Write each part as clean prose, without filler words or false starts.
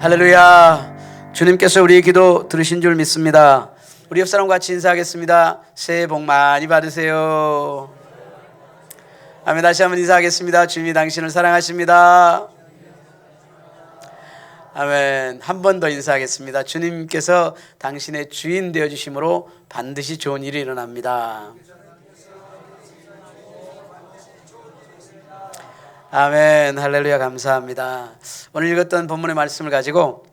할렐루야. 주님께서 우리의 기도 들으신 줄 믿습니다. 우리 옆 사람과 같이 인사하겠습니다. 새해 복 많이 받으세요. 아멘. 다시 한번 인사하겠습니다. 주님이 당신을 사랑하십니다. 아멘. 한 번 더 인사하겠습니다. 주님께서 당신의 주인 되어주심으로 반드시 좋은 일이 일어납니다. 아멘. 할렐루야. 감사합니다. 오늘 읽었던 본문의 말씀을 가지고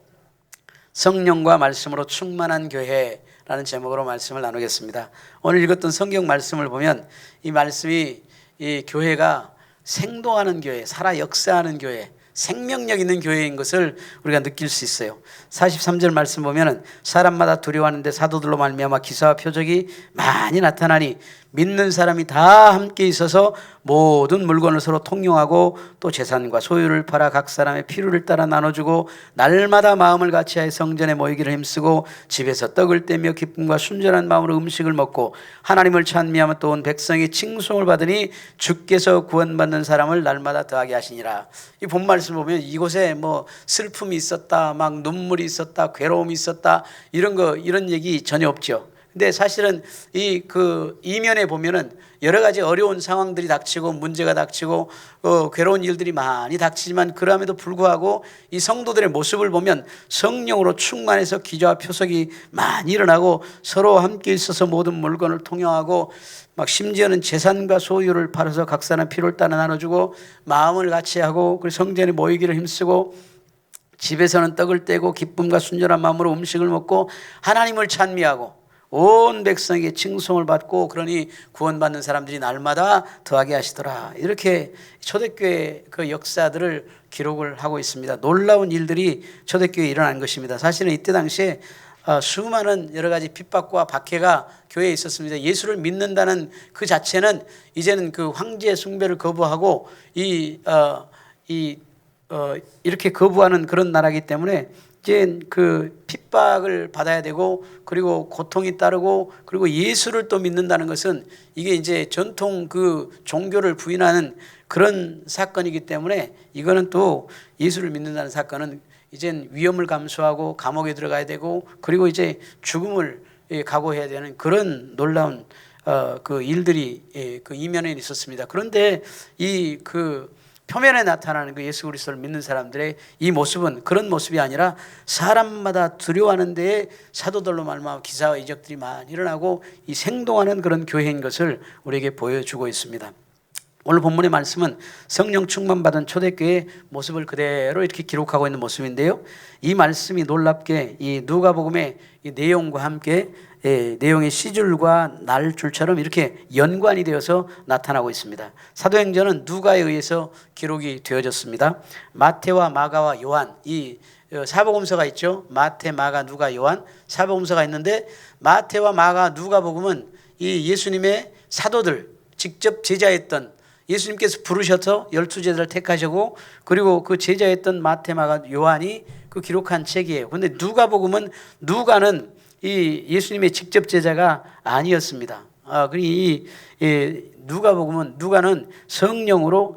성령과 말씀으로 충만한 교회라는 제목으로 말씀을 나누겠습니다. 오늘 읽었던 성경 말씀을 보면 이 말씀이 이 교회가 생동하는 교회, 살아 역사하는 교회, 생명력 있는 교회인 것을 우리가 느낄 수 있어요. 43절 말씀 보면은 사람마다 두려워하는데 사도들로 말미암아 기사와 표적이 많이 나타나니 믿는 사람이 다 함께 있어서 모든 물건을 서로 통용하고 또 재산과 소유를 팔아 각 사람의 필요를 따라 나눠주고 날마다 마음을 같이하여 성전에 모이기를 힘쓰고 집에서 떡을 떼며 기쁨과 순전한 마음으로 음식을 먹고 하나님을 찬미하며 또 온 백성이 칭송을 받으니 주께서 구원받는 사람을 날마다 더하게 하시니라. 이 본 말씀을 보면 이곳에 뭐 슬픔이 있었다, 막 눈물이 있었다, 괴로움이 있었다, 이런 얘기 전혀 없죠. 근데 사실은 이면에 보면은 여러 가지 어려운 상황들이 닥치고 문제가 닥치고 괴로운 일들이 많이 닥치지만 그럼에도 불구하고 이 성도들의 모습을 보면 성령으로 충만해서 기저와 표적이 많이 일어나고 서로 함께 있어서 모든 물건을 통용하고 막 심지어는 재산과 소유를 팔아서 각 사람 필요를 따라 나눠주고 마음을 같이 하고 그리고 성전에 모이기를 힘쓰고 집에서는 떡을 떼고 기쁨과 순전한 마음으로 음식을 먹고 하나님을 찬미하고 온 백성에게 칭송을 받고 그러니 구원받는 사람들이 날마다 더하게 하시더라. 이렇게 초대교회 그 역사들을 기록을 하고 있습니다. 놀라운 일들이 초대교회에 일어난 것입니다. 사실은 이때 당시에 수많은 여러 가지 핍박과 박해가 교회에 있었습니다. 예수를 믿는다는 그 자체는 이제는 그 황제 숭배를 거부하고 이렇게 거부하는 그런 나라이기 때문에 이제 그 핍박을 받아야 되고 그리고 고통이 따르고 그리고 예수를 또 믿는다는 것은 이게 이제 전통 그 종교를 부인하는 그런 사건이기 때문에 이거는 또 예수를 믿는다는 사건은 이젠 위험을 감수하고 감옥에 들어가야 되고 그리고 이제 죽음을 각오해야 되는 그런 놀라운 그 일들이 그 이면에 있었습니다. 그런데 이 그 표면에 나타나는 그 예수 그리스도를 믿는 사람들의 이 모습은 그런 모습이 아니라 사람마다 두려워하는 데에 사도들로 말미암아 기사와 이적들이 많이 일어나고 이 생동하는 그런 교회인 것을 우리에게 보여주고 있습니다. 오늘 본문의 말씀은 성령 충만받은 초대교회의 모습을 그대로 이렇게 기록하고 있는 모습인데요. 이 말씀이 놀랍게 이 누가복음의 이 내용과 함께 내용의 시줄과 날줄처럼 이렇게 연관이 되어서 나타나고 있습니다. 사도행전은 누가에 의해서 기록이 되어졌습니다. 마태와 마가와 요한 이 사복음서가 있죠. 마태, 마가, 누가, 요한 사복음서가 있는데 마태와 마가, 누가복음은 이 예수님의 사도들 직접 제자했던 예수님께서 부르셔서 12제자를 택하시고 그리고 그 제자였던 마태, 마가, 요한이 그 기록한 책이에요. 그런데 누가복음은 누가는 이 예수님의 직접 제자가 아니었습니다. 이 누가복음은 누가는 성령으로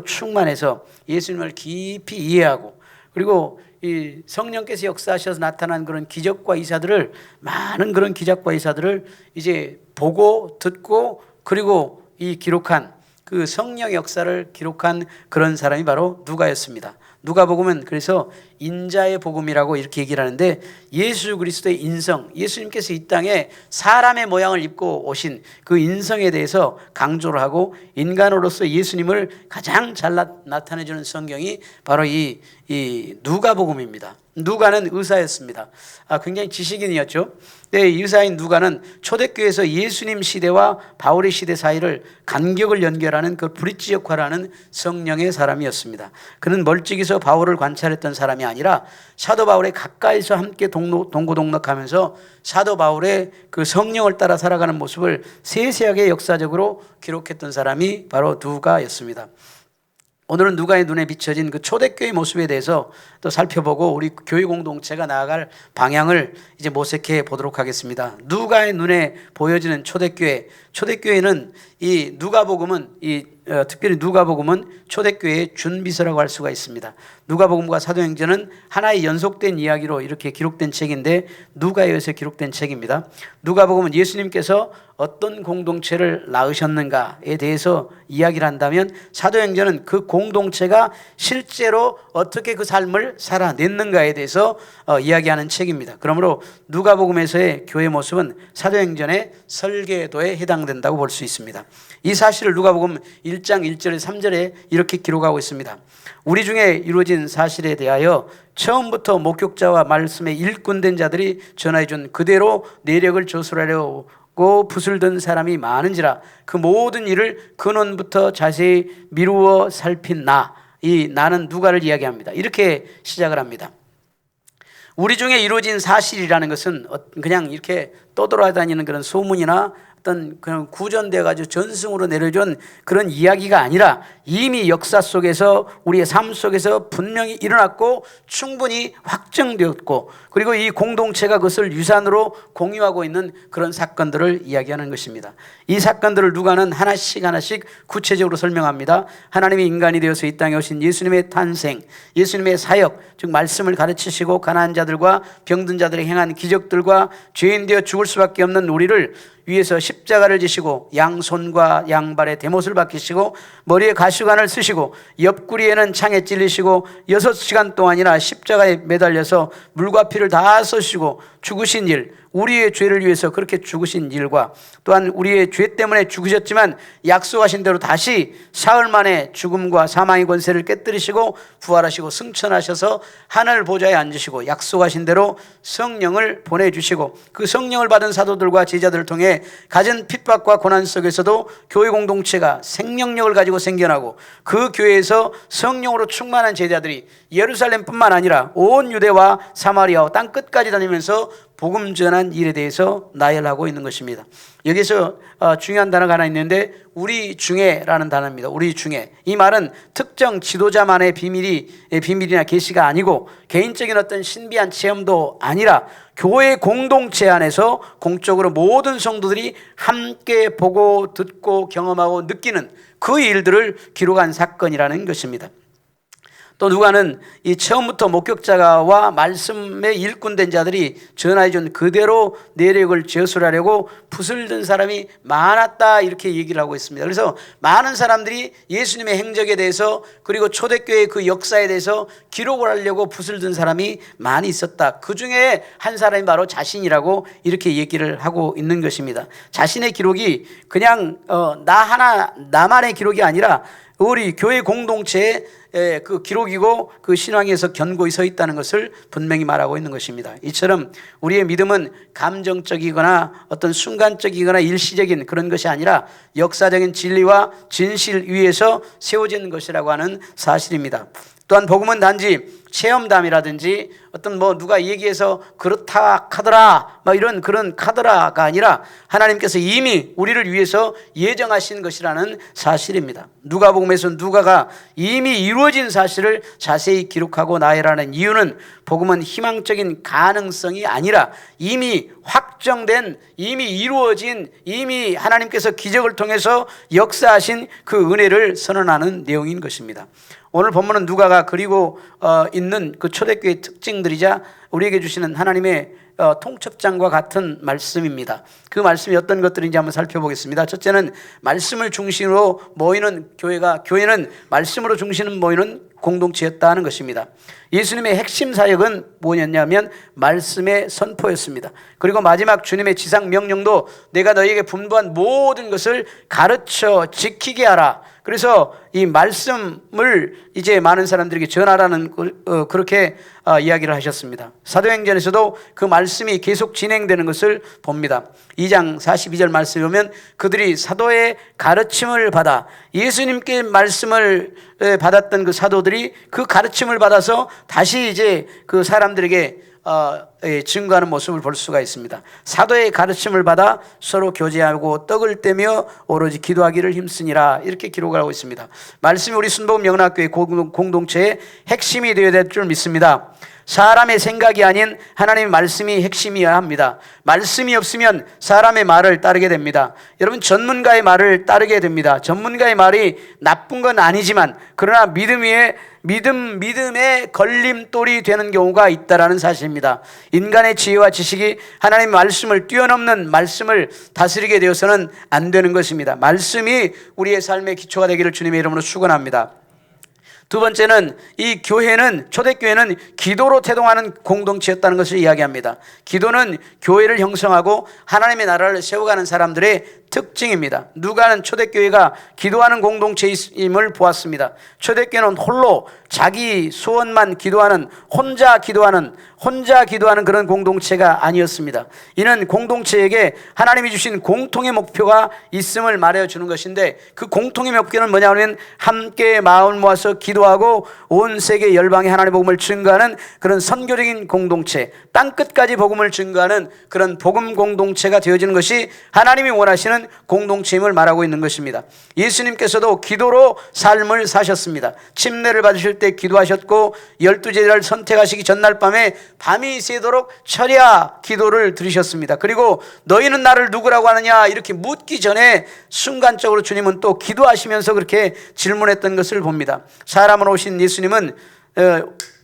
충만해서 예수님을 깊이 이해하고 그리고 이 성령께서 역사하셔서 나타난 그런 기적과 이사들을 많은 그런 기적과 이사들을 이제 보고 듣고 그리고 이 기록한 그 성령 역사를 기록한 그런 사람이 바로 누가였습니다. 누가복음은 그래서 인자의 복음이라고 이렇게 얘기를 하는데 예수 그리스도의 인성, 예수님께서 이 땅에 사람의 모양을 입고 오신 그 인성에 대해서 강조를 하고 인간으로서 예수님을 가장 잘 나타내주는 성경이 바로 이 누가복음입니다. 누가는 의사였습니다. 굉장히 지식인이었죠. 네, 의사인 누가는 초대교회에서 예수님 시대와 바울의 시대 사이를 간격을 연결하는 그 브릿지 역할을 하는 성령의 사람이었습니다. 그는 멀찍이서 바울을 관찰했던 사람이 아니라 사도 바울의 가까이서 함께 동고동락하면서 사도 바울의 그 성령을 따라 살아가는 모습을 세세하게 역사적으로 기록했던 사람이 바로 누가였습니다. 오늘은 누가의 눈에 비춰진 그 초대교회의 모습에 대해서 또 살펴보고 우리 교회 공동체가 나아갈 방향을 이제 모색해 보도록 하겠습니다. 누가의 눈에 보여지는 초대교회는 이 누가복음은 이 특별히 누가복음은 초대교회의 준비서라고 할 수가 있습니다. 누가복음과 사도행전은 하나의 연속된 이야기로 이렇게 기록된 책인데 누가에 의해서 기록된 책입니다. 누가복음은 예수님께서 어떤 공동체를 낳으셨는가에 대해서 이야기를 한다면 사도행전은 그 공동체가 실제로 어떻게 그 삶을 살아냈는가에 대해서 이야기하는 책입니다. 그러므로 누가복음에서의 교회 모습은 사도행전의 설계도에 해당된다고 볼 수 있습니다. 이 사실을 누가복음 1장 1절 3절에 이렇게 기록하고 있습니다. 우리 중에 이루어진 사실에 대하여 처음부터 목격자와 말씀에 일꾼된 자들이 전하여준 그대로 내력을 조술하려고 붓을 든 사람이 많은지라 그 모든 일을 근원부터 자세히 미루어 살핀 이 나는 누가를 이야기합니다. 이렇게 시작을 합니다. 우리 중에 이루어진 사실이라는 것은 그냥 이렇게 떠돌아다니는 그런 소문이나 어떤 그런 구전되어 가지고 전승으로 내려준 그런 이야기가 아니라 이미 역사 속에서 우리의 삶 속에서 분명히 일어났고 충분히 확정되었고 그리고 이 공동체가 그것을 유산으로 공유하고 있는 그런 사건들을 이야기하는 것입니다. 이 사건들을 누가는 하나씩 구체적으로 설명합니다. 하나님이 인간이 되어서 이 땅에 오신 예수님의 탄생, 예수님의 사역, 즉 말씀을 가르치시고 가난한 자들과 병든 자들에게 행한 기적들과 죄인 되어 죽을 수밖에 없는 우리를 위에서 십자가를 지시고 양손과 양발에 대못을 박히시고 머리에 가시관을 쓰시고 옆구리에는 창에 찔리시고 6시간 동안이나 십자가에 매달려서 물과 피를 다 쏘시고 죽으신 일, 우리의 죄를 위해서 그렇게 죽으신 일과 또한 우리의 죄 때문에 죽으셨지만 약속하신 대로 다시 사흘 만에 죽음과 사망의 권세를 깨뜨리시고 부활하시고 승천하셔서 하늘 보좌에 앉으시고 약속하신 대로 성령을 보내주시고 그 성령을 받은 사도들과 제자들을 통해 가진 핍박과 고난 속에서도 교회 공동체가 생명력을 가지고 생겨나고 그 교회에서 성령으로 충만한 제자들이 예루살렘뿐만 아니라 온 유대와 사마리아와 땅 끝까지 다니면서 복음 전한 일에 대해서 나열하고 있는 것입니다. 여기서 중요한 단어가 하나 있는데 우리 중에라는 단어입니다. 우리 중에. 이 말은 특정 지도자만의 비밀이나 계시가 아니고 개인적인 어떤 신비한 체험도 아니라 교회 공동체 안에서 공적으로 모든 성도들이 함께 보고 듣고 경험하고 느끼는 그 일들을 기록한 사건이라는 것입니다. 또 누가는 이 처음부터 목격자와 말씀에 일꾼된 자들이 전하여준 그대로 내력을 제술하려고 붓을 든 사람이 많았다 이렇게 얘기를 하고 있습니다. 그래서 많은 사람들이 예수님의 행적에 대해서 그리고 초대교회의 그 역사에 대해서 기록을 하려고 붓을 든 사람이 많이 있었다. 그 중에 한 사람이 바로 자신이라고 이렇게 얘기를 하고 있는 것입니다. 자신의 기록이 그냥 나만의 기록이 아니라 우리 교회 공동체의 그 기록이고 그 신앙에서 견고히 서 있다는 것을 분명히 말하고 있는 것입니다. 이처럼 우리의 믿음은 감정적이거나 어떤 순간적이거나 일시적인 그런 것이 아니라 역사적인 진리와 진실 위에서 세워진 것이라고 하는 사실입니다. 또한 복음은 단지 체험담이라든지 어떤 누가 얘기해서 그렇다 카더라 이런 그런 카더라가 아니라 하나님께서 이미 우리를 위해서 예정하신 것이라는 사실입니다. 누가복음에서 누가가 이미 이루어진 사실을 자세히 기록하고 나열하는 이유는 복음은 희망적인 가능성이 아니라 이미 확정된, 이미 이루어진, 이미 하나님께서 기적을 통해서 역사하신 그 은혜를 선언하는 내용인 것입니다. 오늘 본문은 누가가 그리고 있는 그 초대교회의 특징들이자 우리에게 주시는 하나님의 통첩장과 같은 말씀입니다. 그 말씀이 어떤 것들인지 한번 살펴보겠습니다. 첫째는 말씀을 중심으로 모이는 교회는 말씀으로 중심으로 모이는 공동체였다는 것입니다. 예수님의 핵심 사역은 뭐였냐면 말씀의 선포였습니다. 그리고 마지막 주님의 지상 명령도 내가 너희에게 분부한 모든 것을 가르쳐 지키게 하라. 그래서 이 말씀을 이제 많은 사람들에게 전하라는 그렇게 이야기를 하셨습니다. 사도행전에서도 그 말씀이 계속 진행되는 것을 봅니다. 2장 42절 말씀에 보면 그들이 사도의 가르침을 받아 예수님께 말씀을 받았던 그 사도들이 그 가르침을 받아서 다시 이제 그 사람들에게 증거하는 모습을 볼 수가 있습니다. 사도의 가르침을 받아 서로 교제하고 떡을 떼며 오로지 기도하기를 힘쓰니라 이렇게 기록을 하고 있습니다. 말씀이 우리 순복음 영락교회 공동체의 핵심이 되어야 될 줄 믿습니다. 사람의 생각이 아닌 하나님의 말씀이 핵심이어야 합니다. 말씀이 없으면 사람의 말을 따르게 됩니다. 여러분, 전문가의 말을 따르게 됩니다. 전문가의 말이 나쁜 건 아니지만 그러나 믿음의 걸림돌이 되는 경우가 있다라는 사실입니다. 인간의 지혜와 지식이 하나님의 말씀을 뛰어넘는 말씀을 다스리게 되어서는 안 되는 것입니다. 말씀이 우리의 삶의 기초가 되기를 주님의 이름으로 축원합니다. 두 번째는 이 교회는, 초대교회는 기도로 태동하는 공동체였다는 것을 이야기합니다. 기도는 교회를 형성하고 하나님의 나라를 세워가는 사람들의 특징입니다. 누가는 초대교회가 기도하는 공동체임을 보았습니다. 초대교회는 홀로 자기 소원만 기도하는, 혼자 기도하는 그런 공동체가 아니었습니다. 이는 공동체에게 하나님이 주신 공통의 목표가 있음을 말해주는 것인데, 그 공통의 목표는 뭐냐면 함께 마음을 모아서 기도하고 온 세계 열방에 하나님의 복음을 증거하는 그런 선교적인 공동체, 땅끝까지 복음을 증거하는 그런 복음 공동체가 되어지는 것이 하나님이 원하시는 공동체임을 말하고 있는 것입니다. 예수님께서도 기도로 삶을 사셨습니다. 침례를 받으실 때 기도하셨고, 12제자를 선택하시기 전날 밤에 밤이 새도록 철야 기도를 드리셨습니다. 그리고 너희는 나를 누구라고 하느냐 이렇게 묻기 전에 순간적으로 주님은 또 기도하시면서 그렇게 질문했던 것을 봅니다. 사람으로 오신 예수님은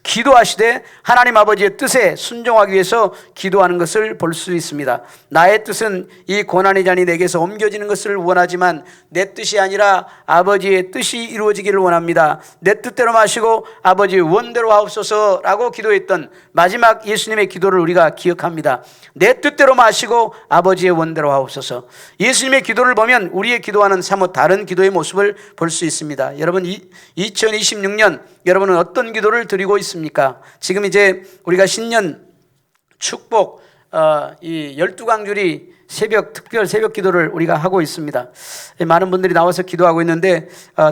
기도하시되 하나님 아버지의 뜻에 순종하기 위해서 기도하는 것을 볼 수 있습니다. 나의 뜻은 이 고난의 잔이 내게서 옮겨지는 것을 원하지만 내 뜻이 아니라 아버지의 뜻이 이루어지기를 원합니다. 내 뜻대로 마시고 아버지의 원대로 하옵소서라고 기도했던 마지막 예수님의 기도를 우리가 기억합니다. 내 뜻대로 마시고 아버지의 원대로 하옵소서. 예수님의 기도를 보면 우리의 기도와는 사뭇 다른 기도의 모습을 볼 수 있습니다. 여러분, 2026년 여러분은 어떤 기도를 드리고 있습니까? 지금 이제 우리가 신년 축복 이 12강주리 특별 새벽 기도를 우리가 하고 있습니다. 많은 분들이 나와서 기도하고 있는데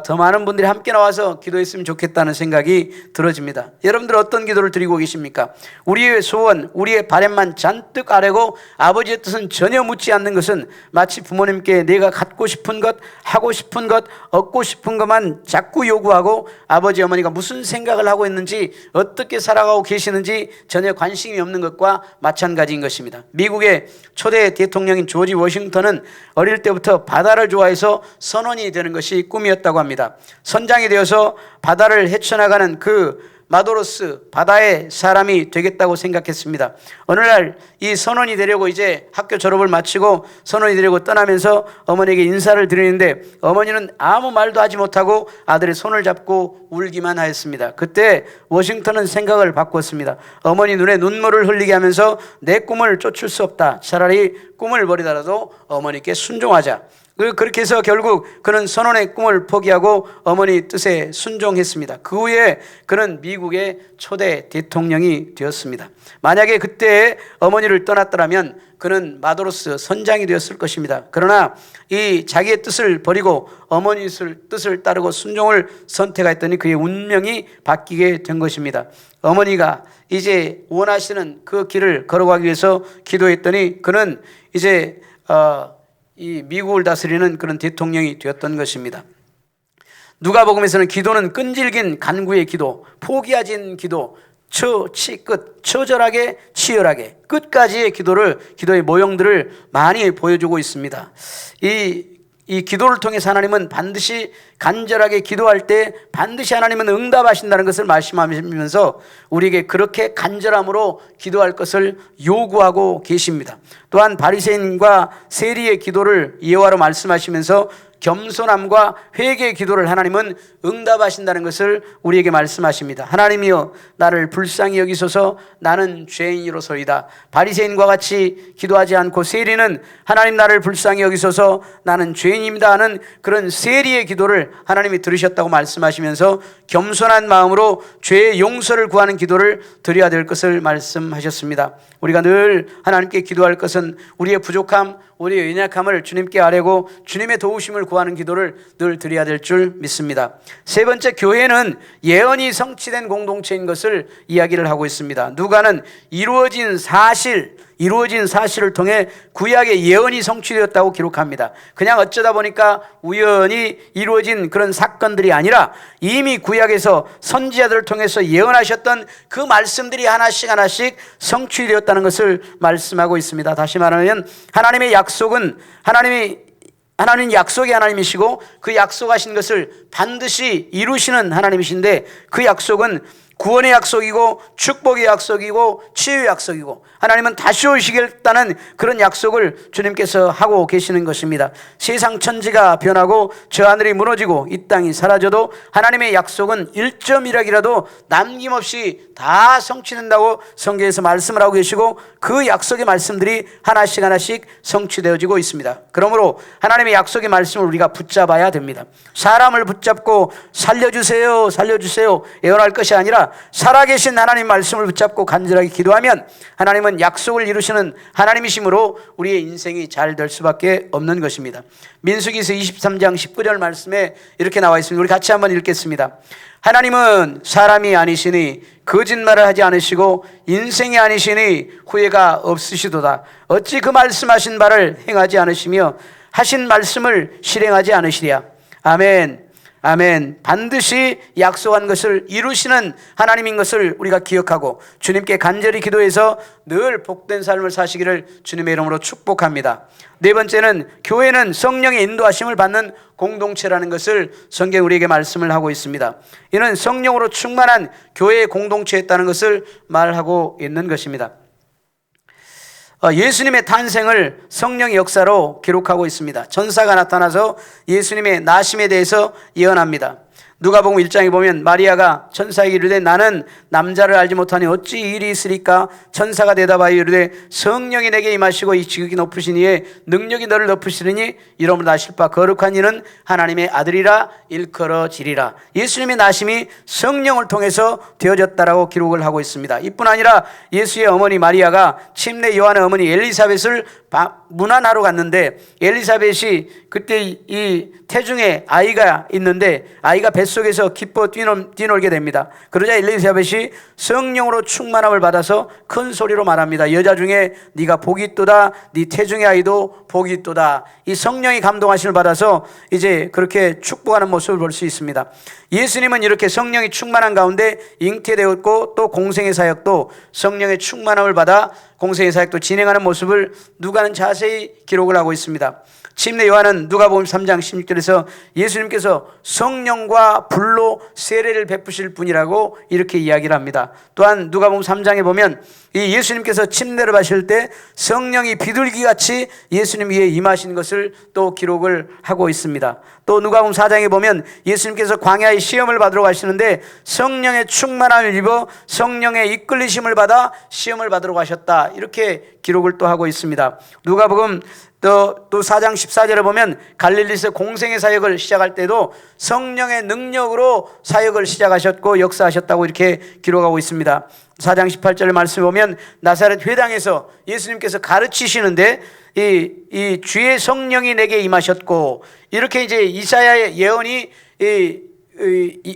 더 많은 분들이 함께 나와서 기도했으면 좋겠다는 생각이 들어집니다. 여러분들 어떤 기도를 드리고 계십니까? 우리의 소원, 우리의 바램만 잔뜩 아뢰고 아버지의 뜻은 전혀 묻지 않는 것은 마치 부모님께 내가 갖고 싶은 것, 하고 싶은 것, 얻고 싶은 것만 자꾸 요구하고 아버지 어머니가 무슨 생각을 하고 있는지, 어떻게 살아가고 계시는지 전혀 관심이 없는 것과 마찬가지인 것입니다. 미국의 초대 대통령인 조지 워싱턴은 어릴 때부터 바다를 좋아해서 선원이 되는 것이 꿈이었다고 합니다. 선장이 되어서 바다를 헤쳐나가는 그 마도로스, 바다의 사람이 되겠다고 생각했습니다. 어느 날 이 선원이 되려고 이제 학교 졸업을 마치고 선원이 되려고 떠나면서 어머니에게 인사를 드리는데 어머니는 아무 말도 하지 못하고 아들의 손을 잡고 울기만 하였습니다. 그때 워싱턴은 생각을 바꿨습니다. 어머니 눈에 눈물을 흘리게 하면서 내 꿈을 쫓을 수 없다. 차라리 꿈을 버리더라도 어머니께 순종하자. 그렇게 해서 결국 그는 선원의 꿈을 포기하고 어머니 뜻에 순종했습니다. 그 후에 그는 미국의 초대 대통령이 되었습니다. 만약에 그때 어머니를 떠났더라면 그는 마도로스 선장이 되었을 것입니다. 그러나 이 자기의 뜻을 버리고 어머니 뜻을 따르고 순종을 선택했더니 그의 운명이 바뀌게 된 것입니다. 어머니가 이제 원하시는 그 길을 걸어가기 위해서 기도했더니 그는 이제 이 미국을 다스리는 그런 대통령이 되었던 것입니다. 누가복음에서는 기도는 끈질긴 간구의 기도, 포기하지 않는 기도, 처절하게 치열하게 끝까지의 기도의 모형들을 많이 보여주고 있습니다. 이 기도를 통해서 하나님은 반드시 간절하게 기도할 때 반드시 하나님은 응답하신다는 것을 말씀하시면서 우리에게 그렇게 간절함으로 기도할 것을 요구하고 계십니다. 또한 바리새인과 세리의 기도를 예화로 말씀하시면서 겸손함과 회개의 기도를 하나님은 응답하신다는 것을 우리에게 말씀하십니다. 하나님이여 나를 불쌍히 여기소서 나는 죄인이로소이다. 바리새인과 같이 기도하지 않고 세리는 하나님 나를 불쌍히 여기소서 나는 죄인입니다 하는 그런 세리의 기도를 하나님이 들으셨다고 말씀하시면서 겸손한 마음으로 죄의 용서를 구하는 기도를 드려야 될 것을 말씀하셨습니다. 우리가 늘 하나님께 기도할 것은 우리의 부족함, 우리의 연약함을 주님께 아뢰고 주님의 도우심을 구하는 기도를 늘 드려야 될 줄 믿습니다. 세 번째, 교회는 예언이 성취된 공동체인 것을 이야기를 하고 있습니다. 누가는 이루어진 사실, 이루어진 사실을 통해 구약의 예언이 성취되었다고 기록합니다. 그냥 어쩌다 보니까 우연히 이루어진 그런 사건들이 아니라 이미 구약에서 선지자들을 통해서 예언하셨던 그 말씀들이 하나씩 하나씩 성취되었다는 것을 말씀하고 있습니다. 다시 말하면 하나님의 약속은 하나님 약속의 하나님이시고 그 약속하신 것을 반드시 이루시는 하나님이신데, 그 약속은 구원의 약속이고 축복의 약속이고 치유의 약속이고 하나님은 다시 오시겠다는 그런 약속을 주님께서 하고 계시는 것입니다. 세상 천지가 변하고 저 하늘이 무너지고 이 땅이 사라져도 하나님의 약속은 1.1억이라도 남김없이 다 성취된다고 성경에서 말씀을 하고 계시고, 그 약속의 말씀들이 하나씩 하나씩 성취되어지고 있습니다. 그러므로 하나님의 약속의 말씀을 우리가 붙잡아야 됩니다. 사람을 붙잡고 살려주세요 살려주세요 애원할 것이 아니라 살아계신 하나님 말씀을 붙잡고 간절하게 기도하면 하나님은 약속을 이루시는 하나님이시므로 우리의 인생이 잘 될 수밖에 없는 것입니다. 민수기서 23장 19절 말씀에 이렇게 나와 있습니다. 우리 같이 한번 읽겠습니다. 하나님은 사람이 아니시니 거짓말을 하지 않으시고 인생이 아니시니 후회가 없으시도다. 어찌 그 말씀하신 바를 행하지 않으시며 하신 말씀을 실행하지 않으시랴. 아멘. 아멘. 반드시 약속한 것을 이루시는 하나님인 것을 우리가 기억하고 주님께 간절히 기도해서 늘 복된 삶을 사시기를 주님의 이름으로 축복합니다. 네 번째는 교회는 성령의 인도하심을 받는 공동체라는 것을 성경이 우리에게 말씀을 하고 있습니다. 이는 성령으로 충만한 교회의 공동체였다는 것을 말하고 있는 것입니다. 예수님의 탄생을 성령의 역사로 기록하고 있습니다. 전사가 나타나서 예수님의 나심에 대해서 예언합니다. 누가복음 1장에 보면 마리아가 천사에게 이르되 나는 남자를 알지 못하니 어찌 이 일이 있으리까? 천사가 대답하여 이르되 성령이 내게 임하시고 이 지극히 높으신 이의 능력이 너를 덮으시리니 이러므로 나실 바 거룩한 이는 하나님의 아들이라 일컬어지리라. 예수님의 나심이 성령을 통해서 되어졌다라고 기록을 하고 있습니다. 이뿐 아니라 예수의 어머니 마리아가 침례 요한의 어머니 엘리사벳을 문안하러 갔는데 엘리사벳이 그때 이 태중에 아이가 있는데 아이가 뱃속에서 기뻐 뛰놀게 됩니다. 그러자 엘리사벳이 성령으로 충만함을 받아서 큰 소리로 말합니다. 여자 중에 네가 복이 있도다. 네 태중의 아이도 복이 있도다. 이 성령이 감동하심을 받아서 이제 그렇게 축복하는 모습을 볼 수 있습니다. 예수님은 이렇게 성령이 충만한 가운데 잉태되었고 또 공생의 사역도 성령의 충만함을 받아 공생의 사역도 진행하는 모습을 누가는 자세히 기록을 하고 있습니다. 침례 요한은 누가복음 3장 16절에서 예수님께서 성령과 불로 세례를 베푸실 분이라고 이렇게 이야기를 합니다. 또한 누가복음 3장에 보면 이 예수님께서 침례를 받으실 때 성령이 비둘기같이 예수님 위에 임하신 것을 또 기록을 하고 있습니다. 또 누가복음 4장에 보면 예수님께서 광야의 시험을 받으러 가시는데 성령의 충만함을 입어 성령의 이끌리심을 받아 시험을 받으러 가셨다. 이렇게 기록을 또 하고 있습니다. 누가복음 또 4장 14절에 보면 갈릴리에서 공생의 사역을 시작할 때도 성령의 능력으로 사역을 시작하셨고 역사하셨다고 이렇게 기록하고 있습니다. 4장 18절 말씀에 보면 나사렛 회당에서 예수님께서 가르치시는데 이 주의 성령이 내게 임하셨고 이렇게 이제 이사야의 예언이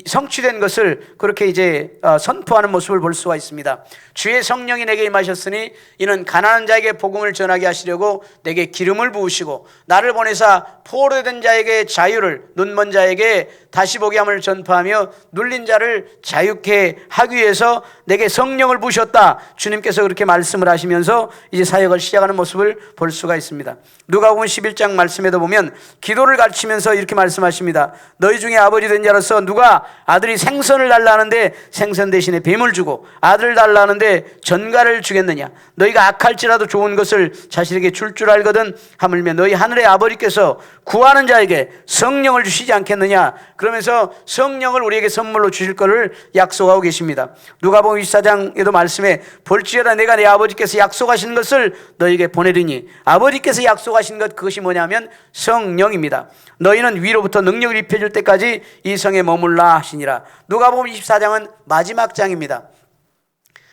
성취된 것을 그렇게 이제 선포하는 모습을 볼 수가 있습니다. 주의 성령이 내게 임하셨으니 이는 가난한 자에게 복음을 전하게 하시려고 내게 기름을 부으시고 나를 보내사 포로된 자에게 자유를, 눈먼 자에게 다시 보게 함을 전파하며 눌린 자를 자유케 하기 위해서 내게 성령을 부으셨다. 주님께서 그렇게 말씀을 하시면서 이제 사역을 시작하는 모습을 볼 수가 있습니다. 누가복음 11장 말씀에도 보면 기도를 가르치면서 이렇게 말씀하십니다. 너희 중에 아버지 된 자로서 누가 아들이 생선을 달라 하는데 생선 대신에 뱀을 주고 아들을 달라 하는데 전갈을 주겠느냐? 너희가 악할지라도 좋은 것을 자신에게 줄 알거든 하물며 너희 하늘의 아버지께서 구하는 자에게 성령을 주시지 않겠느냐? 그러면서 성령을 우리에게 선물로 주실 것을 약속하고 계십니다. 누가복음 24장에도 말씀에 볼지어다 내가 내 아버지께서 약속하신 것을 너희에게 보내리니 아버지께서 약속하신 것 그것이 뭐냐면 성령입니다. 너희는 위로부터 능력을 입혀줄 때까지 이 성에 머물라 하시니라. 누가복음 24장은 마지막 장입니다.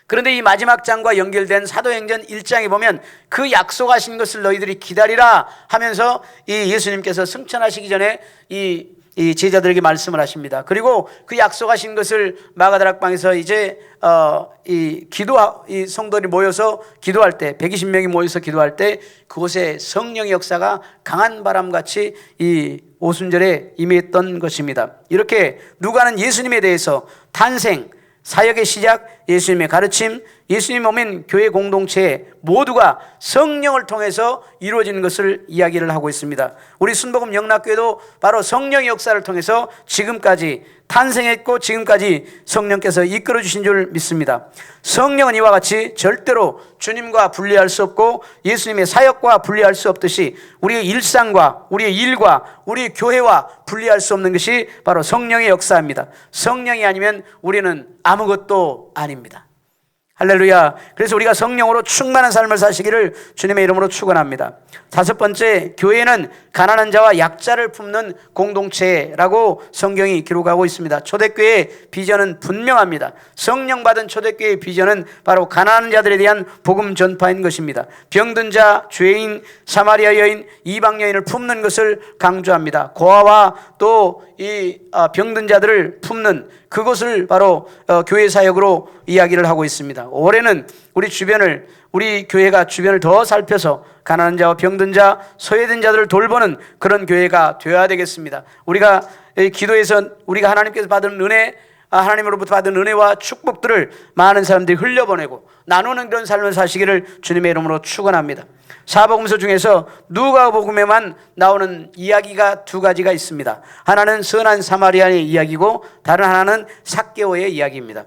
그런데 이 마지막 장과 연결된 사도행전 1장에 보면 그 약속하신 것을 너희들이 기다리라 하면서 이 예수님께서 승천하시기 전에 이 이 제자들에게 말씀을 하십니다. 그리고 그 약속하신 것을 마가다락방에서 이제 이 성도들이 모여서 기도할 때 120명이 모여서 기도할 때 그곳에 성령의 역사가 강한 바람같이 이 오순절에 임했던 것입니다. 이렇게 누가는 예수님에 대해서 탄생, 사역의 시작, 예수님의 가르침, 예수님 오면 교회 공동체 모두가 성령을 통해서 이루어지는 것을 이야기를 하고 있습니다. 우리 순복음 영락교회도 바로 성령의 역사를 통해서 지금까지 탄생했고 지금까지 성령께서 이끌어 주신 줄 믿습니다. 성령은 이와 같이 절대로 주님과 분리할 수 없고 예수님의 사역과 분리할 수 없듯이 우리의 일상과 우리의 일과 우리 교회와 분리할 수 없는 것이 바로 성령의 역사입니다. 성령이 아니면 우리는 아무것도 아닙니다. 할렐루야. 그래서 우리가 성령으로 충만한 삶을 사시기를 주님의 이름으로 축원합니다. 다섯 번째, 교회는 가난한 자와 약자를 품는 공동체라고 성경이 기록하고 있습니다. 초대교회의 비전은 분명합니다. 성령 받은 초대교회의 비전은 바로 가난한 자들에 대한 복음 전파인 것입니다. 병든 자, 죄인, 사마리아 여인, 이방 여인을 품는 것을 강조합니다. 고아와 또 이 병든 자들을 품는 그것을 바로 교회 사역으로 이야기를 하고 있습니다. 올해는 우리 교회가 주변을 더 살펴서 가난한 자와 병든 자, 소외된 자들을 돌보는 그런 교회가 되어야 되겠습니다. 우리가 기도에서 우리가 하나님께서 받은 은혜, 하나님으로부터 받은 은혜와 축복들을 많은 사람들이 흘려보내고 나누는 그런 삶을 사시기를 주님의 이름으로 축원합니다. 사복음서 중에서 누가복음에만 나오는 이야기가 두 가지가 있습니다. 하나는 선한 사마리아의 이야기고 다른 하나는 삭개오의 이야기입니다.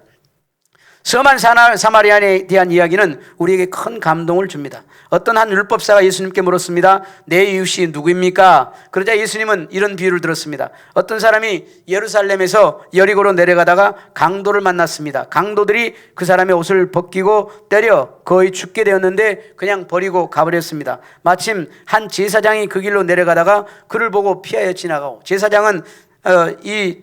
선한 사마리아인에 대한 이야기는 우리에게 큰 감동을 줍니다. 어떤 한 율법사가 예수님께 물었습니다. 내 이웃이 누구입니까? 그러자 예수님은 이런 비유를 들었습니다. 어떤 사람이 예루살렘에서 여리고로 내려가다가 강도를 만났습니다. 강도들이 그 사람의 옷을 벗기고 때려 거의 죽게 되었는데 그냥 버리고 가버렸습니다. 마침 한 제사장이 그 길로 내려가다가 그를 보고 피하여 지나가고, 제사장은 이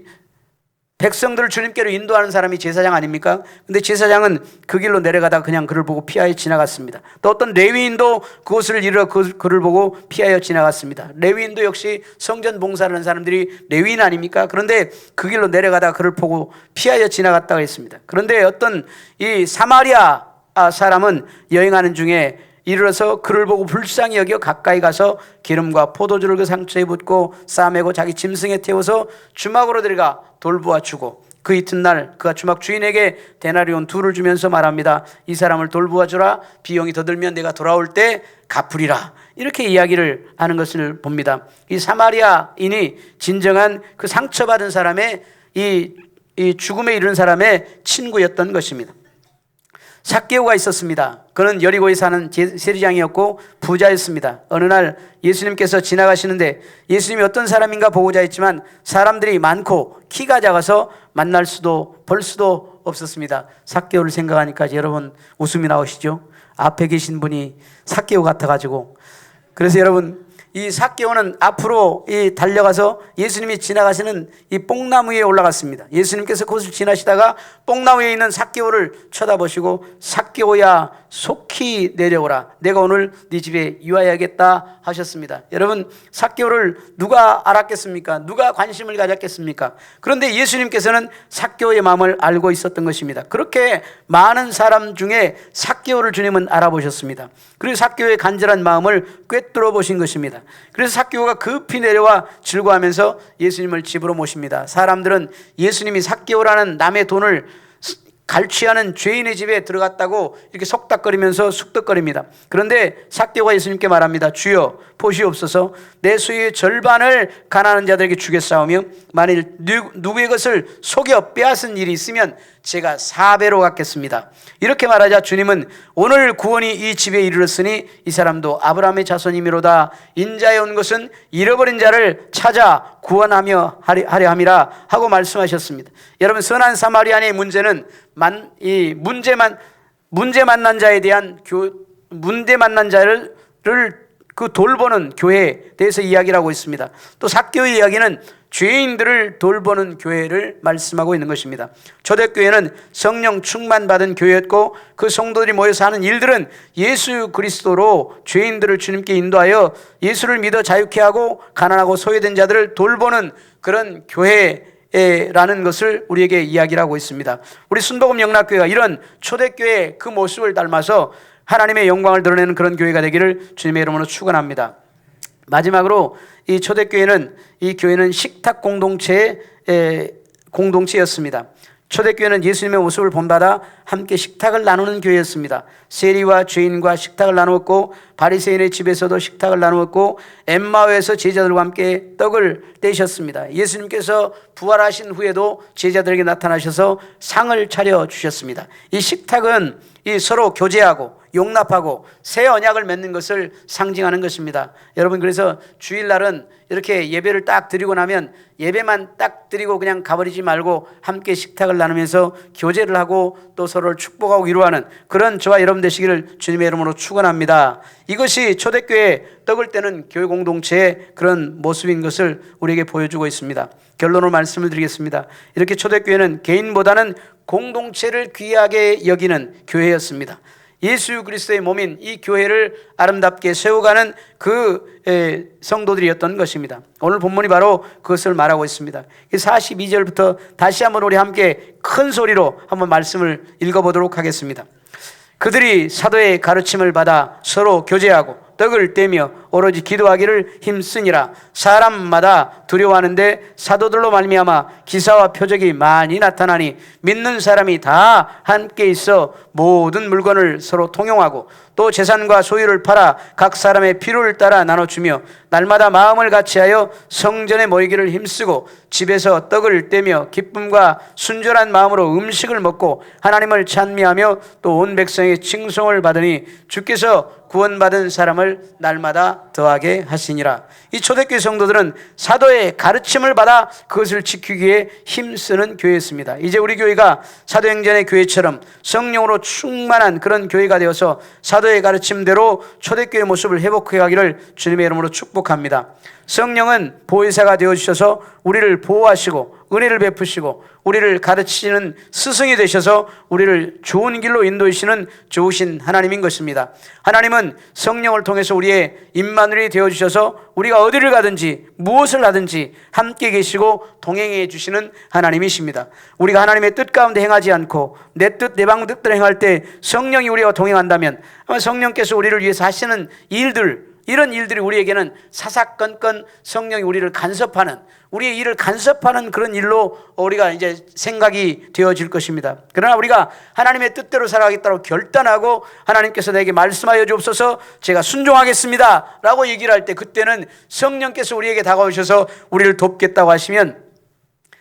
백성들을 주님께로 인도하는 사람이 제사장 아닙니까? 근데 제사장은 그 길로 내려가다가 그냥 그를 보고 피하여 지나갔습니다. 또 어떤 레위인도 그곳을 이르러 그를 보고 피하여 지나갔습니다. 레위인도 역시 성전 봉사를 하는 사람들이 레위인 아닙니까? 그런데 그 길로 내려가다가 그를 보고 피하여 지나갔다고 했습니다. 그런데 어떤 이 사마리아 사람은 여행하는 중에 이르러서 그를 보고 불쌍히 여겨 가까이 가서 기름과 포도주를 그 상처에 붓고 싸매고 자기 짐승에 태워서 주막으로 들어가 돌보아 주고, 그 이튿날 그가 주막 주인에게 데나리온 2를 주면서 말합니다. 이 사람을 돌보아 주라. 비용이 더 들면 내가 돌아올 때 갚으리라. 이렇게 이야기를 하는 것을 봅니다. 이 사마리아인이 진정한 그 상처받은 사람의 이 죽음에 이른 사람의 친구였던 것입니다. 삭개오가 있었습니다. 그는 여리고에 사는 세리장이었고 부자였습니다. 어느 날 예수님께서 지나가시는데 예수님이 어떤 사람인가 보고자 했지만 사람들이 많고 키가 작아서 만날 수도 볼 수도 없었습니다. 삭개오를 생각하니까 여러분 웃음이 나오시죠? 앞에 계신 분이 삭개오 같아가지고. 그래서 여러분, 이 삭개오는 앞으로 달려가서 예수님이 지나가시는 이 뽕나무 위에 올라갔습니다. 예수님께서 그곳을 지나시다가 뽕나무 위에 있는 삭개오를 쳐다보시고, 삭개오야 속히 내려오라. 내가 오늘 네 집에 유하여야겠다 하셨습니다. 여러분, 삭개오를 누가 알았겠습니까? 누가 관심을 가졌겠습니까? 그런데 예수님께서는 삭개오의 마음을 알고 있었던 것입니다. 그렇게 많은 사람 중에 삭개오를 주님은 알아보셨습니다. 그리고 삭개오의 간절한 마음을 꿰뚫어 보신 것입니다. 그래서 삭개오가 급히 내려와 즐거워하면서 예수님을 집으로 모십니다. 사람들은 예수님이 삭개오라는 남의 돈을 갈취하는 죄인의 집에 들어갔다고 이렇게 속닥거리면서 쑥덕거립니다. 그런데 삭개오가 예수님께 말합니다. 주여 보시옵소서, 내 소유의 절반을 가난한 자들에게 주겠사오며 만일 누구의 것을 속여 빼앗은 일이 있으면 제가 4배로 갚겠습니다. 이렇게 말하자 주님은 오늘 구원이 이 집에 이르렀으니 이 사람도 아브라함의 자손이미로다. 인자에 온 것은 잃어버린 자를 찾아 구원하며 하려 함이라 하고 말씀하셨습니다. 여러분, 선한 사마리아인의 문제는 문제 만난 자에 대한 문제 만난 자를 그 돌보는 교회에 대해서 이야기를 하고 있습니다. 또 삭개오의 이야기는 죄인들을 돌보는 교회를 말씀하고 있는 것입니다. 초대교회는 성령 충만받은 교회였고 그 성도들이 모여서 하는 일들은 예수 그리스도로 죄인들을 주님께 인도하여 예수를 믿어 자유케 하고 가난하고 소외된 자들을 돌보는 그런 교회라는 것을 우리에게 이야기를 하고 있습니다. 우리 순복음 영락교회가 이런 초대교회의 그 모습을 닮아서 하나님의 영광을 드러내는 그런 교회가 되기를 주님의 이름으로 축원합니다. 마지막으로 이 초대교회는 이 교회는 식탁 공동체였습니다. 초대교회는 예수님의 모습을 본받아 함께 식탁을 나누는 교회였습니다. 세리와 죄인과 식탁을 나누었고 바리새인의 집에서도 식탁을 나누었고 엠마오에서 제자들과 함께 떡을 떼셨습니다. 예수님께서 부활하신 후에도 제자들에게 나타나셔서 상을 차려 주셨습니다. 이 식탁은 이 서로 교제하고 용납하고 새 언약을 맺는 것을 상징하는 것입니다. 여러분, 그래서 주일날은 이렇게 예배를 딱 드리고 나면 예배만 딱 드리고 그냥 가버리지 말고 함께 식탁을 나누면서 교제를 하고 또 서로를 축복하고 위로하는 그런 저와 여러분 되시기를 주님의 이름으로 축원합니다. 이것이 초대교회 떡을 떼는 교회 공동체의 그런 모습인 것을 우리에게 보여주고 있습니다. 결론으로 말씀을 드리겠습니다. 이렇게 초대교회는 개인보다는 공동체를 귀하게 여기는 교회였습니다. 예수 그리스도의 몸인 이 교회를 아름답게 세워가는 그 성도들이었던 것입니다. 오늘 본문이 바로 그것을 말하고 있습니다. 42절부터 다시 한번 우리 함께 큰 소리로 한번 말씀을 읽어보도록 하겠습니다. 그들이 사도의 가르침을 받아 서로 교제하고 떡을 떼며 오로지 기도하기를 힘쓰니라. 사람마다 두려워하는데 사도들로 말미암아 기사와 표적이 많이 나타나니 믿는 사람이 다 함께 있어 모든 물건을 서로 통용하고 또 재산과 소유를 팔아 각 사람의 필요를 따라 나눠주며 날마다 마음을 같이하여 성전에 모이기를 힘쓰고 집에서 떡을 떼며 기쁨과 순전한 마음으로 음식을 먹고 하나님을 찬미하며 또 온 백성의 칭송을 받으니 주께서 구원받은 사람을 날마다 더하게 하시니라. 이 초대교회 성도들은 사도의 가르침을 받아 그것을 지키기 위해 힘쓰는 교회였습니다. 이제 우리 교회가 사도행전의 교회처럼 성령으로 충만한 그런 교회가 되어서 사도의 가르침대로 초대교회의 모습을 회복해 가기를 주님의 이름으로 축복합니다. 성령은 보혜사가 되어주셔서 우리를 보호하시고 은혜를 베푸시고 우리를 가르치시는 스승이 되셔서 우리를 좋은 길로 인도하시는 좋으신 하나님인 것입니다. 하나님은 성령을 통해서 우리의 임마누엘이 되어주셔서 우리가 어디를 가든지 무엇을 하든지 함께 계시고 동행해 주시는 하나님이십니다. 우리가 하나님의 뜻 가운데 행하지 않고 내 뜻 내 방법대로 행할 때 성령이 우리와 동행한다면 아마 성령께서 우리를 위해서 하시는 이런 일들이 우리에게는 사사건건 성령이 우리를 간섭하는, 우리의 일을 간섭하는 그런 일로 우리가 이제 생각이 되어질 것입니다. 그러나 우리가 하나님의 뜻대로 살아가겠다고 결단하고 하나님께서 내게 말씀하여 주옵소서 제가 순종하겠습니다 라고 얘기를 할 때 그때는 성령께서 우리에게 다가오셔서 우리를 돕겠다고 하시면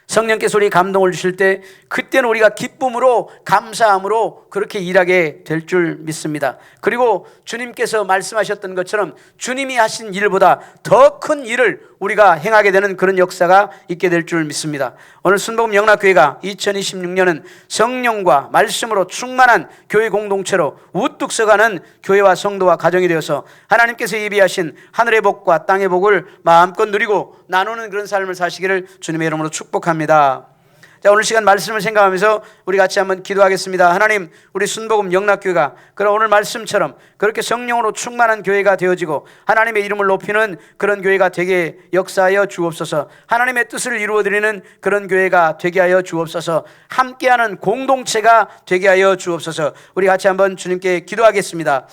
성령께서 우리 감동을 주실 때 그때는 우리가 기쁨으로 감사함으로 그렇게 일하게 될 줄 믿습니다. 그리고 주님께서 말씀하셨던 것처럼 주님이 하신 일보다 더 큰 일을 우리가 행하게 되는 그런 역사가 있게 될 줄 믿습니다. 오늘 순복음 영락교회가 2026년은 성령과 말씀으로 충만한 교회 공동체로 우뚝 서가는 교회와 성도와 가정이 되어서 하나님께서 예비하신 하늘의 복과 땅의 복을 마음껏 누리고 나누는 그런 삶을 사시기를 주님의 이름으로 축복합니다. 자, 오늘 시간 말씀을 생각하면서 우리 같이 한번 기도하겠습니다. 하나님, 우리 순복음 영락교회가 그런 오늘 말씀처럼 그렇게 성령으로 충만한 교회가 되어지고 하나님의 이름을 높이는 그런 교회가 되게 역사하여 주옵소서. 하나님의 뜻을 이루어드리는 그런 교회가 되게 하여 주옵소서. 함께하는 공동체가 되게 하여 주옵소서. 우리 같이 한번 주님께 기도하겠습니다.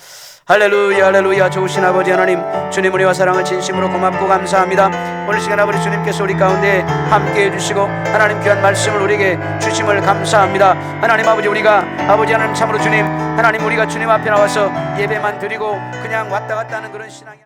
할렐루야 할렐루야. 좋으신 아버지 하나님, 주님 은혜와 사랑을 진심으로 고맙고 감사합니다. 오늘 시간 아버지 주님께서 우리 가운데 함께해 주시고 하나님 귀한 말씀을 우리에게 주심을 감사합니다. 하나님 아버지, 우리가 아버지 하나님 참으로 주님 하나님 우리가 주님 앞에 나와서 예배만 드리고 그냥 왔다 갔다 하는 그런 신앙이